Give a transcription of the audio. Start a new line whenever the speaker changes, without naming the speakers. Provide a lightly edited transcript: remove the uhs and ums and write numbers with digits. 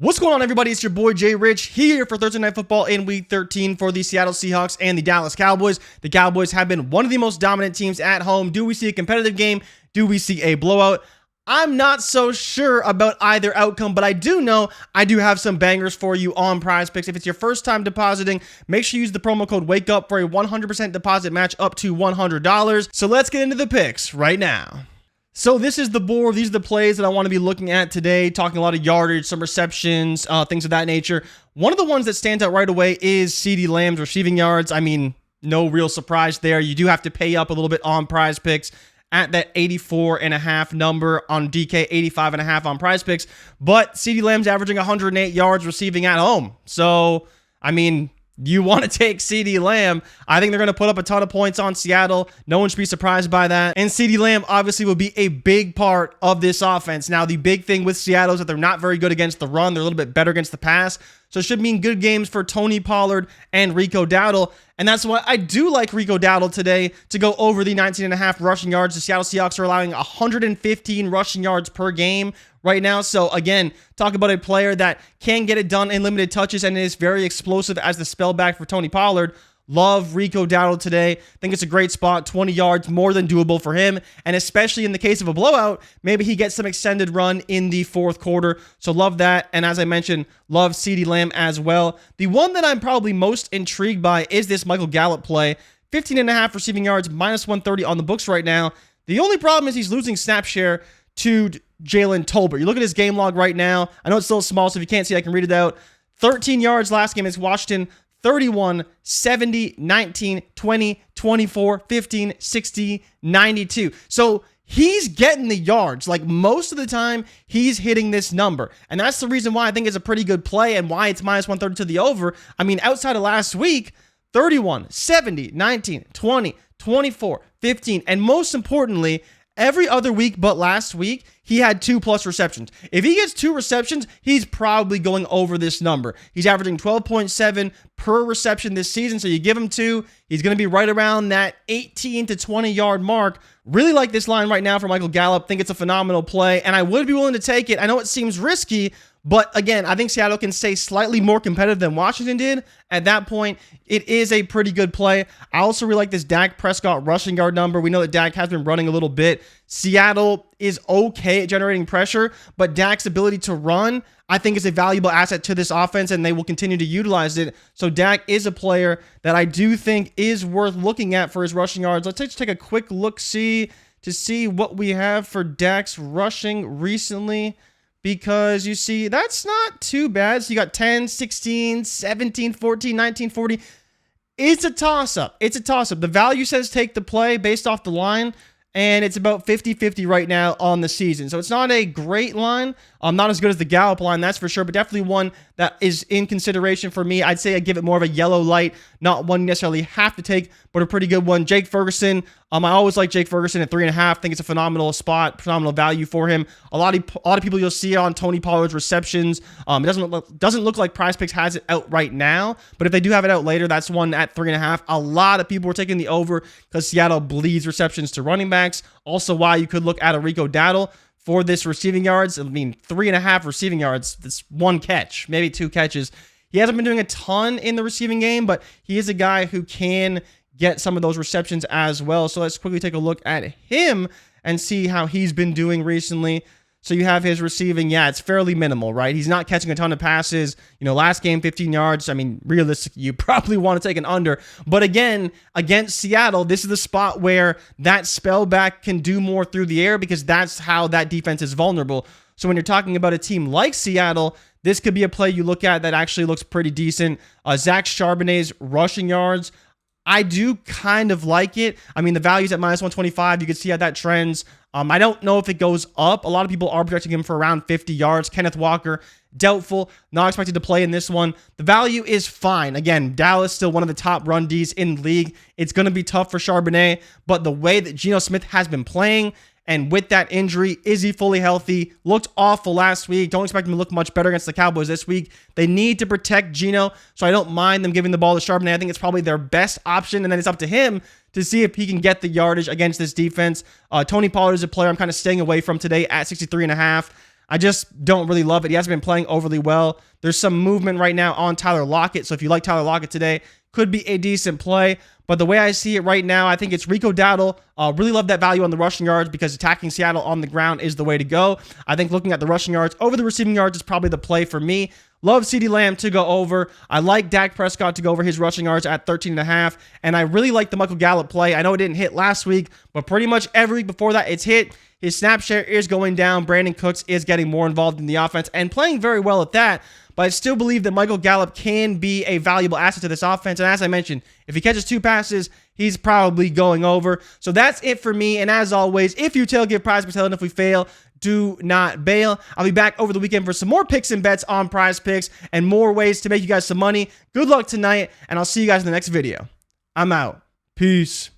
What's going on, everybody? It's your boy JRich here for Thursday Night Football in Week 13 for the Seattle Seahawks and the Dallas Cowboys. The Cowboys have been one of the most dominant teams at home. Do we see a competitive game? Do we see a blowout? I'm not so sure about either outcome, but I do know I do have some bangers for you on Prizepicks. If it's your first time depositing, make sure you use the promo code WAKEUP for a 100% deposit match up to $100. So let's get into the picks right now. So this is the board. These are the plays that I want to be looking at today, talking a lot of yardage, some receptions, things of that nature. One of the ones that stands out right away is CeeDee Lamb's receiving yards. I mean, no real surprise there. You do have to pay up a little bit on Prizepicks at that 84.5 number on DK, 85.5 on Prizepicks. But CeeDee Lamb's averaging 108 yards receiving at home. So, I mean, you want to take CeeDee Lamb. I think they're going to put up a ton of points on Seattle. No one should be surprised by that. And CeeDee Lamb obviously will be a big part of this offense. Now, the big thing with Seattle is that they're not very good against the run. They're a little bit better against the pass. So it should mean good games for Tony Pollard and Rico Dowdle. And that's why I do like Rico Dowdle today to go over the 19.5 rushing yards. The Seattle Seahawks are allowing 115 rushing yards per game right now. So again, talk about a player that can get it done in limited touches and is very explosive as the spellback for Tony Pollard. Love Rico Dowdle today. Think it's a great spot. 20 yards, more than doable for him. And especially in the case of a blowout, maybe he gets some extended run in the fourth quarter. So love that. And as I mentioned, love CeeDee Lamb as well. The one that I'm probably most intrigued by is this Michael Gallup play. 15.5 receiving yards, minus 130 on the books right now. The only problem is he's losing snap share to Jalen Tolbert. You look at his game log right now. I know it's still small, so if you can't see, I can read it out. 13 yards last game against Washington. 31, 70, 19, 20, 24, 15, 60, 92. So he's getting the yards. Like most of the time, he's hitting this number. And that's the reason why I think it's a pretty good play and why it's minus 130 to the over. I mean, outside of last week, 31, 70, 19, 20, 24, 15. And most importantly, every other week but last week, he had 2+ receptions. If he gets 2 receptions, he's probably going over this number. He's averaging 12.7 per reception this season, so you give him 2, he's going to be right around that 18 to 20 yard mark. Really like this line right now for Michael Gallup. Think it's a phenomenal play, and I would be willing to take it. I know it seems risky, but again, I think Seattle can stay slightly more competitive than Washington did. At that point, it is a pretty good play. I also really like this Dak Prescott rushing yard number. We know that Dak has been running a little bit. Seattle is okay at generating pressure, but Dak's ability to run, I think, is a valuable asset to this offense, and they will continue to utilize it. So Dak is a player that I do think is worth looking at for his rushing yards. Let's just take a quick look-see to see what we have for Dak's rushing recently, because you see, that's not too bad. So you got 10, 16, 17, 14, 19, 40. It's a toss-up. It's a toss-up. The value says take the play based off the line, and it's about 50-50 right now on the season. So it's not a great line. Not as good as the Gallup line, that's for sure, but definitely one that is in consideration for me. I'd say I'd give it more of a yellow light, not one you necessarily have to take, but a pretty good one. Jake Ferguson, I always like Jake Ferguson at 3.5. Think it's a phenomenal spot, phenomenal value for him. A lot of people you'll see on Tony Pollard's receptions. It doesn't look like Prizepicks has it out right now, but if they do have it out later, that's one at 3.5. A lot of people were taking the over because Seattle bleeds receptions to running backs. Also, why you could look at a Rico Dowdle for this receiving yards. I mean, 3.5 receiving yards. That's 1 catch, maybe 2 catches. He hasn't been doing a ton in the receiving game, but he is a guy who can get some of those receptions as well. So let's quickly take a look at him and see how he's been doing recently. So you have his receiving. Yeah, it's fairly minimal, right? He's not catching a ton of passes. You know, last game, 15 yards. I mean, realistically, you probably want to take an under. But again, against Seattle, this is the spot where that spellback can do more through the air because that's how that defense is vulnerable. So when you're talking about a team like Seattle, this could be a play you look at that actually looks pretty decent. Zach Charbonnet's rushing yards, I do kind of like it. I mean, the value's at minus 125. You can see how that trends. I don't know if it goes up. A lot of people are projecting him for around 50 yards. Kenneth Walker, doubtful. Not expected to play in this one. The value is fine. Again, Dallas still one of the top run Ds in the league. It's going to be tough for Charbonnet, but the way that Geno Smith has been playing, and with that injury, is he fully healthy? Looked awful last week. Don't expect him to look much better against the Cowboys this week. They need to protect Geno, so I don't mind them giving the ball to Charbonnet. I think it's probably their best option, and then it's up to him to see if he can get the yardage against this defense. Tony Pollard is a player I'm kind of staying away from today at 63.5. I just don't really love it. He hasn't been playing overly well. There's some movement right now on Tyler Lockett. So if you like Tyler Lockett today, could be a decent play. But the way I see it right now, I think it's Rico Dowdle. Really love that value on the rushing yards because attacking Seattle on the ground is the way to go. I think looking at the rushing yards over the receiving yards is probably the play for me. Love CeeDee Lamb to go over. I like Dak Prescott to go over his rushing yards at 13.5. And I really like the Michael Gallup play. I know it didn't hit last week, but pretty much every week before that, it's hit. His snap share is going down. Brandon Cooks is getting more involved in the offense and playing very well at that. But I still believe that Michael Gallup can be a valuable asset to this offense. And as I mentioned, if he catches 2 passes, he's probably going over. So that's it for me. And as always, if you tail, give Prizepicks hell, and if we fail, do not bail. I'll be back over the weekend for some more picks and bets on Prizepicks and more ways to make you guys some money. Good luck tonight, and I'll see you guys in the next video. I'm out. Peace.